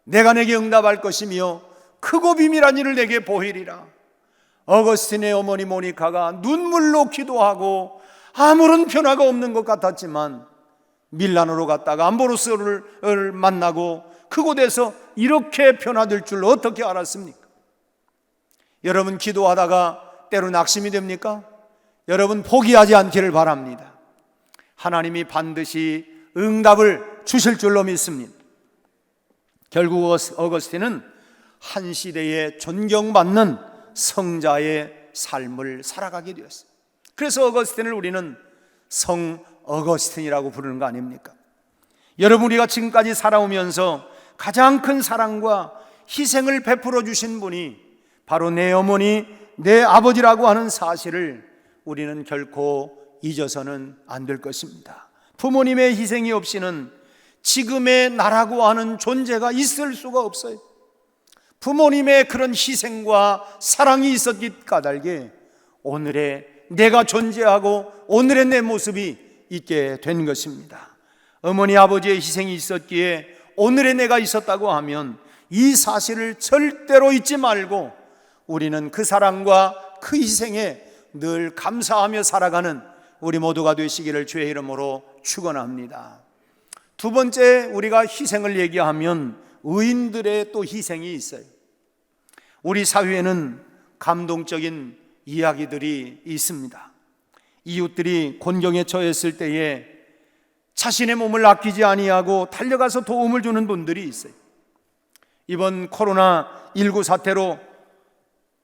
Speaker 5: 내가 내게 응답할 것이며 크고 비밀한 일을 내게 보이리라. 어거스틴의 어머니 모니카가 눈물로 기도하고 아무런 변화가 없는 것 같았지만 밀란으로 갔다가 암브로스를 만나고 그곳에서 이렇게 변화될 줄 어떻게 알았습니까? 여러분 기도하다가 때로 낙심이 됩니까? 여러분 포기하지 않기를 바랍니다. 하나님이 반드시 응답을 주실 줄로 믿습니다. 결국 어거스틴은 한 시대에 존경받는 성자의 삶을 살아가게 되었어요. 그래서 어거스틴을 우리는 성 어거스틴이라고 부르는 거 아닙니까? 여러분, 우리가 지금까지 살아오면서 가장 큰 사랑과 희생을 베풀어 주신 분이 바로 내 어머니, 내 아버지라고 하는 사실을 우리는 결코 잊어서는 안 될 것입니다. 부모님의 희생이 없이는 지금의 나라고 하는 존재가 있을 수가 없어요. 부모님의 그런 희생과 사랑이 있었기 까닭에 오늘의 내가 존재하고 오늘의 내 모습이 있게 된 것입니다. 어머니 아버지의 희생이 있었기에 오늘의 내가 있었다고 하면 이 사실을 절대로 잊지 말고 우리는 그 사랑과 그 희생에 늘 감사하며 살아가는 우리 모두가 되시기를 주의 이름으로 축원합니다. 두 번째, 우리가 희생을 얘기하면 의인들의 또 희생이 있어요. 우리 사회에는 감동적인 이야기들이 있습니다. 이웃들이 곤경에 처했을 때에 자신의 몸을 아끼지 아니하고 달려가서 도움을 주는 분들이 있어요. 이번 코로나19 사태로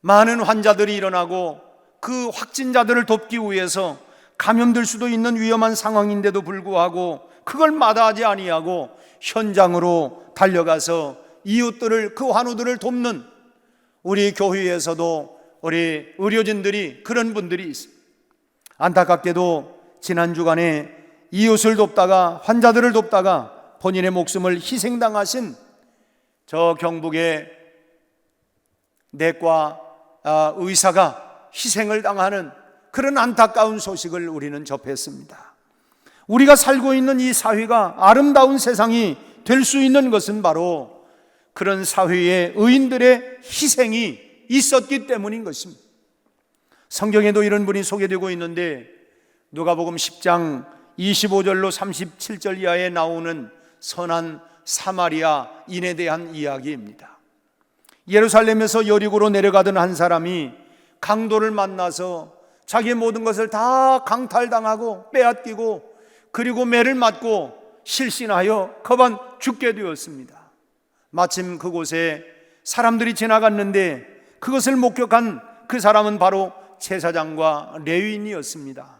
Speaker 5: 많은 환자들이 일어나고 그 확진자들을 돕기 위해서 감염될 수도 있는 위험한 상황인데도 불구하고 그걸 마다하지 아니하고 현장으로 달려가서 이웃들을, 그 환우들을 돕는 우리 교회에서도 우리 의료진들이, 그런 분들이 있어요. 안타깝게도 지난 주간에 이웃을 돕다가, 환자들을 돕다가 본인의 목숨을 희생당하신 저 경북의 내과 의사가 희생을 당하는 그런 안타까운 소식을 우리는 접했습니다. 우리가 살고 있는 이 사회가 아름다운 세상이 될 수 있는 것은 바로 그런 사회의 의인들의 희생이 있었기 때문인 것입니다. 성경에도 이런 분이 소개되고 있는데 누가복음 10장 25절로 37절 이하에 나오는 선한 사마리아인에 대한 이야기입니다. 예루살렘에서 여리고로 내려가던 한 사람이 강도를 만나서 자기의 모든 것을 다 강탈당하고 빼앗기고 그리고 매를 맞고 실신하여 거반 죽게 되었습니다. 마침 그곳에 사람들이 지나갔는데 그것을 목격한 그 사람은 바로 제사장과 레위인이었습니다.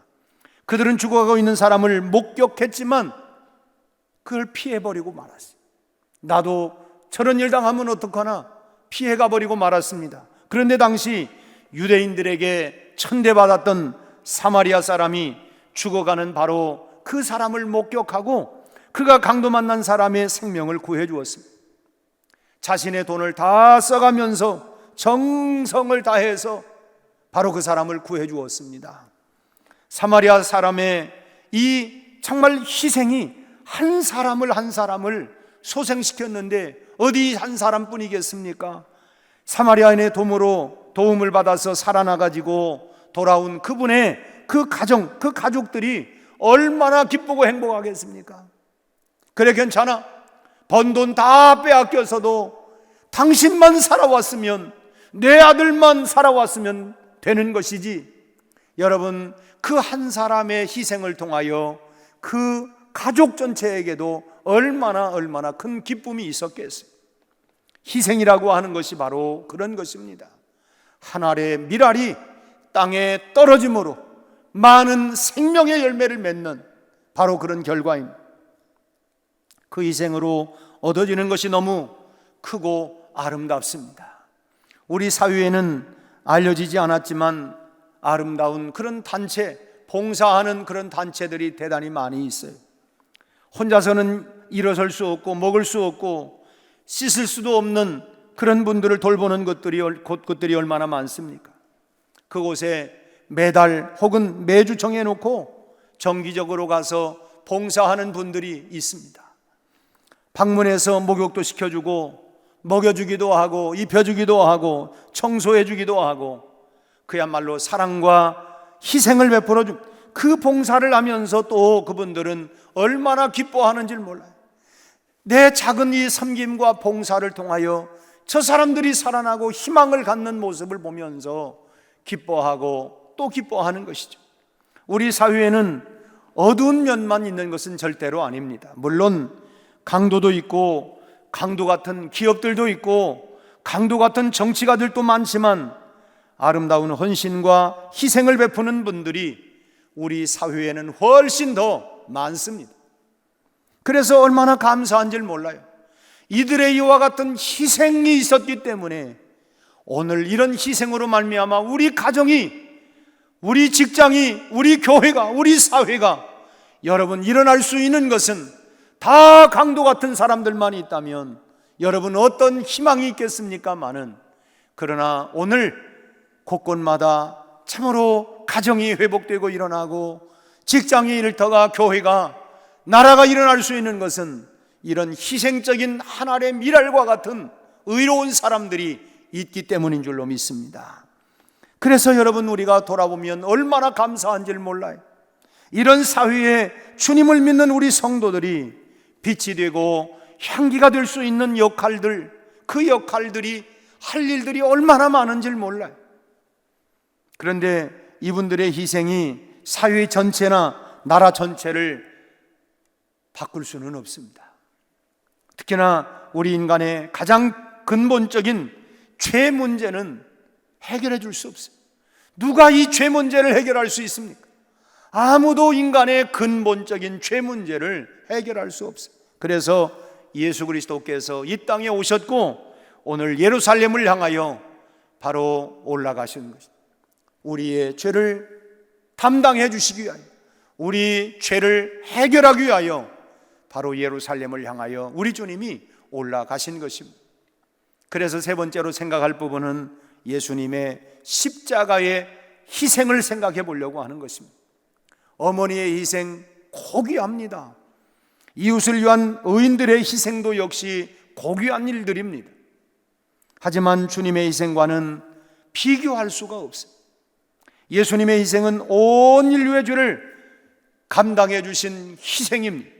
Speaker 5: 그들은 죽어가고 있는 사람을 목격했지만 그걸 피해버리고 말았어요. 나도 저런 일 당하면 어떡하나 피해가 버리고 말았습니다. 그런데 당시 유대인들에게 천대받았던 사마리아 사람이 죽어가는 바로 그 사람을 목격하고 그가 강도 만난 사람의 생명을 구해 주었습니다. 자신의 돈을 다 써가면서 정성을 다해서 바로 그 사람을 구해 주었습니다. 사마리아 사람의 이 정말 희생이 한 사람을 소생시켰는데 어디 한 사람뿐이겠습니까? 사마리아인의 도움을 받아서 살아나가지고 돌아온 그분의 그 가정, 그 가족들이 얼마나 기쁘고 행복하겠습니까? 그래, 괜찮아. 번 돈 다 빼앗겨서도 당신만 살아왔으면, 내 아들만 살아왔으면 되는 것이지. 여러분, 그 한 사람의 희생을 통하여 그 가족 전체에게도 얼마나 큰 기쁨이 있었겠어요. 희생이라고 하는 것이 바로 그런 것입니다. 한 알의 밀알이 땅에 떨어짐으로 많은 생명의 열매를 맺는 바로 그런 결과입니다. 그 희생으로 얻어지는 것이 너무 크고 아름답습니다. 우리 사회에는 알려지지 않았지만 아름다운 그런 단체, 봉사하는 그런 단체들이 대단히 많이 있어요. 혼자서는 일어설 수 없고 먹을 수 없고 씻을 수도 없는 그런 분들을 돌보는 곳들이 얼마나 많습니까? 그곳에 매달 혹은 매주 정해놓고 정기적으로 가서 봉사하는 분들이 있습니다. 방문해서 목욕도 시켜주고 먹여주기도 하고 입혀주기도 하고 청소해주기도 하고 그야말로 사랑과 희생을 베풀어준 그 봉사를 하면서 또 그분들은 얼마나 기뻐하는지 몰라요. 내 작은 이 섬김과 봉사를 통하여 저 사람들이 살아나고 희망을 갖는 모습을 보면서 기뻐하고 또 기뻐하는 것이죠. 우리 사회에는 어두운 면만 있는 것은 절대로 아닙니다. 물론 강도도 있고 강도 같은 기업들도 있고 강도 같은 정치가들도 많지만 아름다운 헌신과 희생을 베푸는 분들이 우리 사회에는 훨씬 더 많습니다. 그래서 얼마나 감사한지 몰라요. 이들의 이와 같은 희생이 있었기 때문에 오늘 이런 희생으로 말미암아 우리 가정이, 우리 직장이, 우리 교회가, 우리 사회가 여러분 일어날 수 있는 것은 다 강도 같은 사람들만 있다면 여러분 어떤 희망이 있겠습니까마는, 그러나 오늘 곳곳마다 참으로 가정이 회복되고 일어나고 직장이 일터가 교회가 나라가 일어날 수 있는 것은 이런 희생적인 하나의 미랄과 같은 의로운 사람들이 있기 때문인 줄로 믿습니다. 그래서 여러분 우리가 돌아보면 얼마나 감사한지를 몰라요. 이런 사회에 주님을 믿는 우리 성도들이 빛이 되고 향기가 될 수 있는 역할들, 그 역할들이 할 일들이 얼마나 많은지를 몰라요. 그런데 이분들의 희생이 사회 전체나 나라 전체를 바꿀 수는 없습니다. 특히나 우리 인간의 가장 근본적인 죄 문제는 해결해 줄 수 없어요. 누가 이 죄 문제를 해결할 수 있습니까? 아무도 인간의 근본적인 죄 문제를 해결할 수 없어요. 그래서 예수 그리스도께서 이 땅에 오셨고 오늘 예루살렘을 향하여 바로 올라가신 것입니다. 우리의 죄를 담당해 주시기 위하여, 우리 죄를 해결하기 위하여 바로 예루살렘을 향하여 우리 주님이 올라가신 것입니다. 그래서 세 번째로 생각할 부분은 예수님의 십자가의 희생을 생각해 보려고 하는 것입니다. 어머니의 희생 고귀합니다. 이웃을 위한 의인들의 희생도 역시 고귀한 일들입니다. 하지만 주님의 희생과는 비교할 수가 없어요. 예수님의 희생은 온 인류의 죄를 감당해 주신 희생입니다.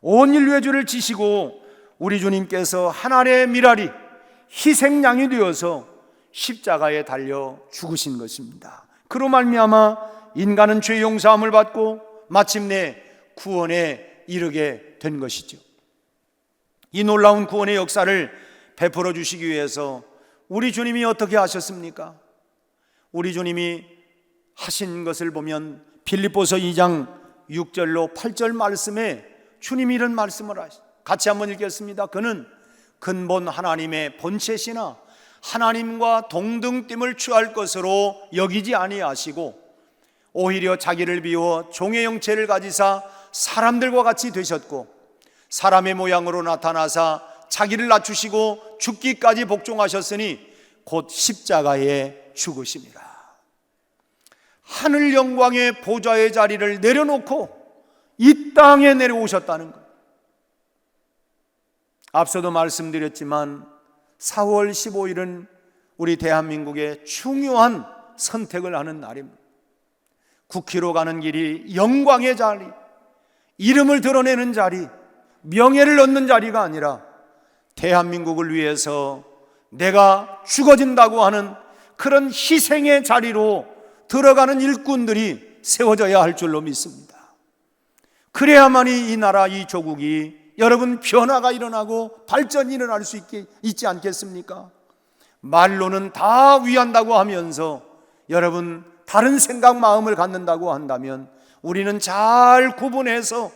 Speaker 5: 온 인류의 죄를 지시고 우리 주님께서 하나님의 미랄이 희생양이 되어서 십자가에 달려 죽으신 것입니다. 그로 말미암아 인간은 죄 용서함을 받고 마침내 구원에 이르게 된 것이죠. 이 놀라운 구원의 역사를 베풀어 주시기 위해서 우리 주님이 어떻게 하셨습니까? 우리 주님이 하신 것을 보면 빌립보서 2장 6절로 8절 말씀에 주님이 이런 말씀을 하시죠. 같이 한번 읽겠습니다. 그는 근본 하나님의 본체시나 하나님과 동등됨을 취할 것으로 여기지 아니하시고 오히려 자기를 비워 종의 형체를 가지사 사람들과 같이 되셨고 사람의 모양으로 나타나사 자기를 낮추시고 죽기까지 복종하셨으니 곧 십자가에 죽으심이라. 하늘 영광의 보좌의 자리를 내려놓고 이 땅에 내려오셨다는 것. 앞서도 말씀드렸지만 4월 15일은 우리 대한민국의 중요한 선택을 하는 날입니다. 국회로 가는 길이 영광의 자리, 이름을 드러내는 자리, 명예를 얻는 자리가 아니라 대한민국을 위해서 내가 죽어진다고 하는 그런 희생의 자리로 들어가는 일꾼들이 세워져야 할 줄로 믿습니다. 그래야만이 이 나라, 이 조국이 여러분 변화가 일어나고 발전이 일어날 수 있지 않겠습니까? 말로는 다 위한다고 하면서 여러분 다른 생각 마음을 갖는다고 한다면 우리는 잘 구분해서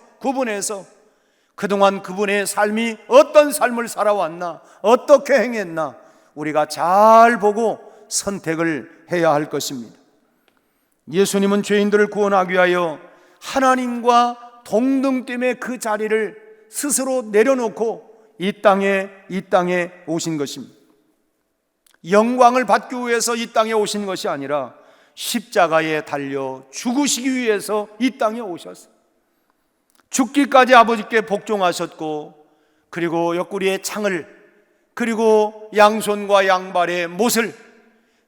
Speaker 5: 그동안 그분의 삶이 어떤 삶을 살아왔나, 어떻게 행했나 우리가 잘 보고 선택을 해야 할 것입니다. 예수님은 죄인들을 구원하기 위하여 하나님과 동등됨의 그 자리를 스스로 내려놓고 이 땅에 오신 것입니다. 영광을 받기 위해서 이 땅에 오신 것이 아니라 십자가에 달려 죽으시기 위해서 이 땅에 오셨어요. 죽기까지 아버지께 복종하셨고, 그리고 옆구리에 창을, 그리고 양손과 양발에 못을,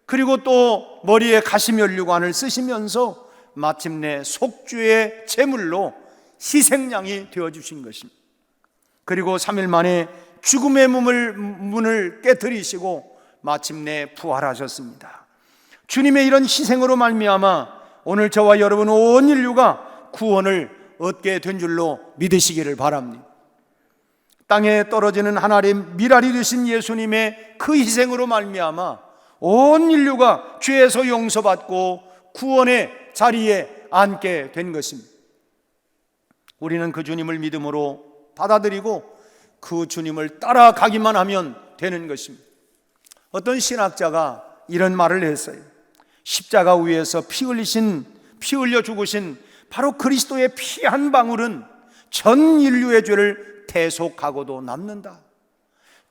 Speaker 5: 그리고 또 머리에 가시면류관을 쓰시면서 마침내 속죄의 제물로 희생양이 되어주신 것입니다. 그리고 3일 만에 죽음의 문을 깨뜨리시고 마침내 부활하셨습니다. 주님의 이런 희생으로 말미암아 오늘 저와 여러분 온 인류가 구원을 얻게 된 줄로 믿으시기를 바랍니다. 땅에 떨어지는 하나의 미랄이 되신 예수님의 그 희생으로 말미암아 온 인류가 죄에서 용서받고 구원의 자리에 앉게 된 것입니다. 우리는 그 주님을 믿음으로 받아들이고 그 주님을 따라가기만 하면 되는 것입니다. 어떤 신학자가 이런 말을 했어요. 십자가 위에서 피 흘려 죽으신 바로 그리스도의 피 한 방울은 전 인류의 죄를 대속하고도 남는다.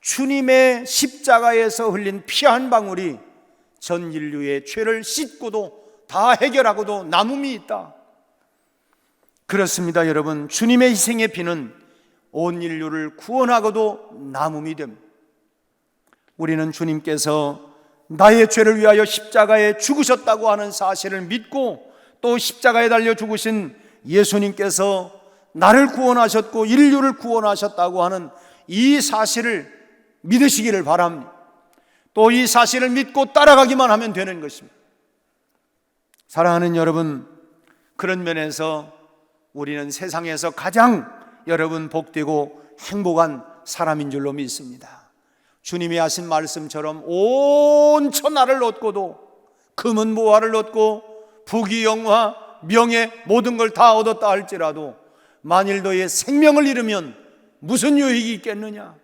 Speaker 5: 주님의 십자가에서 흘린 피 한 방울이 전 인류의 죄를 씻고도 다 해결하고도 남음이 있다. 그렇습니다, 여러분. 주님의 희생의 피는 온 인류를 구원하고도 남음이 됩니다. 우리는 주님께서 나의 죄를 위하여 십자가에 죽으셨다고 하는 사실을 믿고 또 십자가에 달려 죽으신 예수님께서 나를 구원하셨고 인류를 구원하셨다고 하는 이 사실을 믿으시기를 바랍니다. 또 이 사실을 믿고 따라가기만 하면 되는 것입니다. 사랑하는 여러분, 그런 면에서 우리는 세상에서 가장 여러분 복되고 행복한 사람인 줄로 믿습니다. 주님이 하신 말씀처럼 온 천하를 얻고도 금은 보화를 얻고 부귀 영화 명예 모든 걸 다 얻었다 할지라도 만일 너의 생명을 잃으면 무슨 유익이 있겠느냐?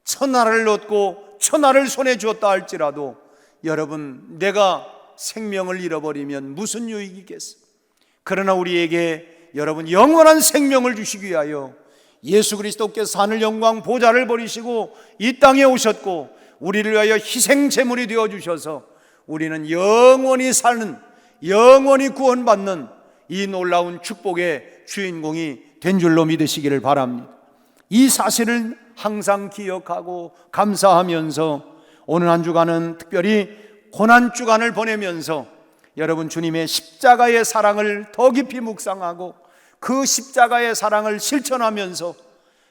Speaker 5: 천하를 얻고 천하를 손에 쥐었다 할지라도 여러분, 내가 생명을 잃어버리면 무슨 유익이 있겠어? 그러나 우리에게 여러분 영원한 생명을 주시기 위하여 예수 그리스도께서 하늘 영광 보좌를 버리시고 이 땅에 오셨고 우리를 위하여 희생 제물이 되어 주셔서 우리는 영원히 사는, 영원히 구원받는 이 놀라운 축복의 주인공이 된 줄로 믿으시기를 바랍니다. 이 사실을 항상 기억하고 감사하면서 오늘 한 주간은 특별히 고난주간을 보내면서 여러분 주님의 십자가의 사랑을 더 깊이 묵상하고 그 십자가의 사랑을 실천하면서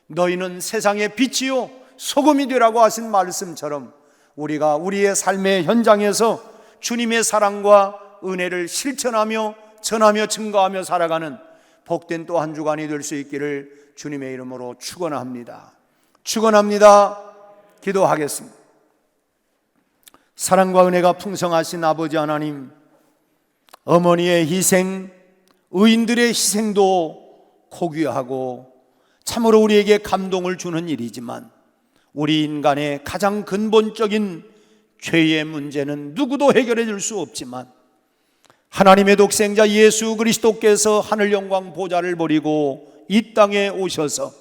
Speaker 5: 너희는 세상의 빛이요 소금이 되라고 하신 말씀처럼 우리가 우리의 삶의 현장에서 주님의 사랑과 은혜를 실천하며 전하며 증거하며 살아가는 복된 또 한 주간이 될 수 있기를 주님의 이름으로 축원합니다. 축원합니다. 기도하겠습니다. 사랑과 은혜가 풍성하신 아버지 하나님, 어머니의 희생, 의인들의 희생도 고귀하고 참으로 우리에게 감동을 주는 일이지만 우리 인간의 가장 근본적인 죄의 문제는 누구도 해결해 줄 수 없지만 하나님의 독생자 예수 그리스도께서 하늘 영광 보좌를 버리고 이 땅에 오셔서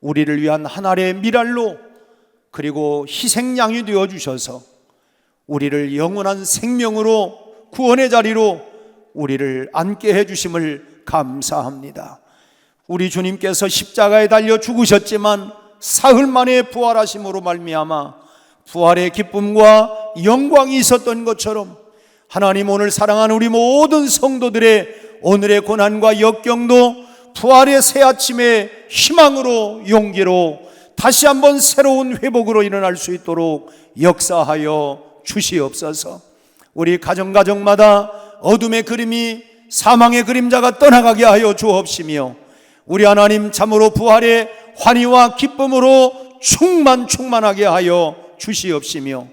Speaker 5: 우리를 위한 하나의 미랄로 그리고 희생양이 되어 주셔서 우리를 영원한 생명으로 구원의 자리로 우리를 앉게 해주심을 감사합니다. 우리 주님께서 십자가에 달려 죽으셨지만 사흘 만에 부활하심으로 말미암아 부활의 기쁨과 영광이 있었던 것처럼 하나님 오늘 사랑하는 우리 모든 성도들의 오늘의 고난과 역경도 부활의 새 아침의 희망으로 용기로 다시 한번 새로운 회복으로 일어날 수 있도록 역사하여 주시옵소서. 우리 가정마다 어둠의 그림이 사망의 그림자가 떠나가게 하여 주옵시며 우리 하나님 참으로 부활의 환희와 기쁨으로 충만하게 하여 주시옵시며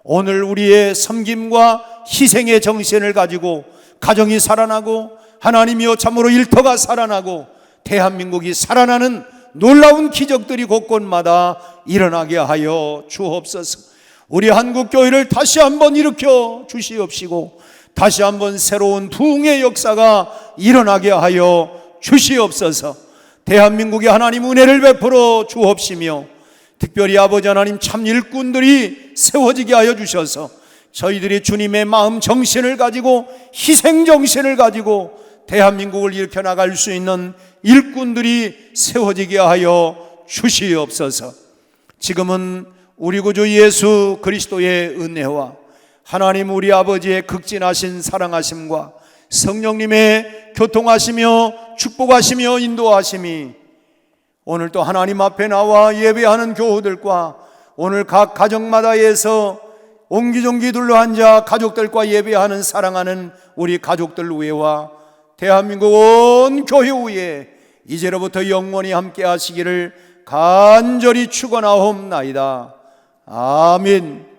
Speaker 5: 오늘 우리의 섬김과 희생의 정신을 가지고 가정이 살아나고 하나님이여 참으로 일터가 살아나고 대한민국이 살아나는 놀라운 기적들이 곳곳마다 일어나게 하여 주옵소서. 우리 한국교회를 다시 한번 일으켜 주시옵시고 다시 한번 새로운 부흥의 역사가 일어나게 하여 주시옵소서. 대한민국에 하나님 은혜를 베풀어 주옵시며 특별히 아버지 하나님 참 일꾼들이 세워지게 하여 주셔서 저희들이 주님의 마음 정신을 가지고 희생 정신을 가지고 대한민국을 일으켜 나갈 수 있는 일꾼들이 세워지게 하여 주시옵소서. 지금은 우리 구주 예수 그리스도의 은혜와 하나님 우리 아버지의 극진하신 사랑하심과 성령님의 교통하시며 축복하시며 인도하심이 오늘 또 하나님 앞에 나와 예배하는 교우들과 오늘 각 가정마다에서 옹기종기 둘러앉아 가족들과 예배하는 사랑하는 우리 가족들 위에와 대한민국 온 교회 위에 이제로부터 영원히 함께 하시기를 간절히 축원하옵나이다. 아멘.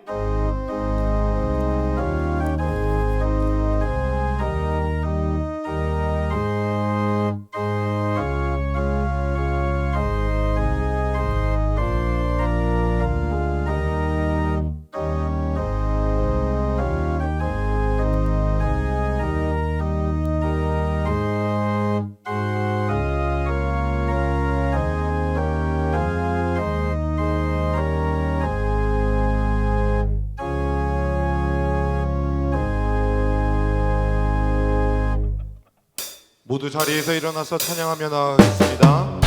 Speaker 1: 모두 자리에서 일어나서 찬양하며 나아가겠습니다.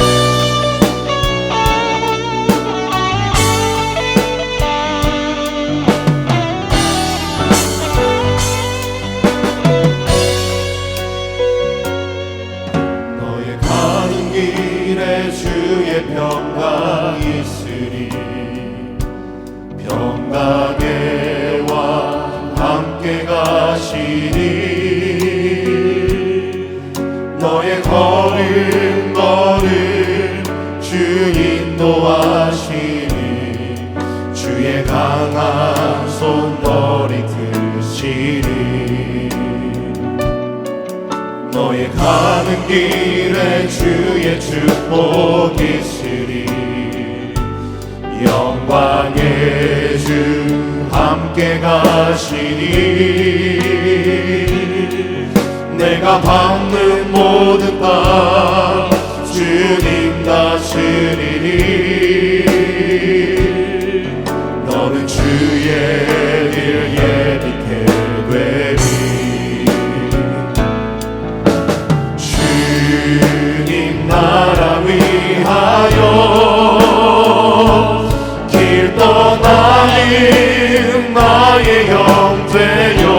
Speaker 2: 너의 가는 길에 주의 평강 있으리. 평강의 왕 함께 가시니 너의 걸음 주 인도하시니 주의 강한 손머리 드시니 너의 가는 길에 주의 축복 있으리. 영광의 주 함께 가시니 내가 받는 모든 것 주님 다스리니 너는 주의 일 예비케 되리. 주님 나라 위하여 길 떠나는 나의 형제여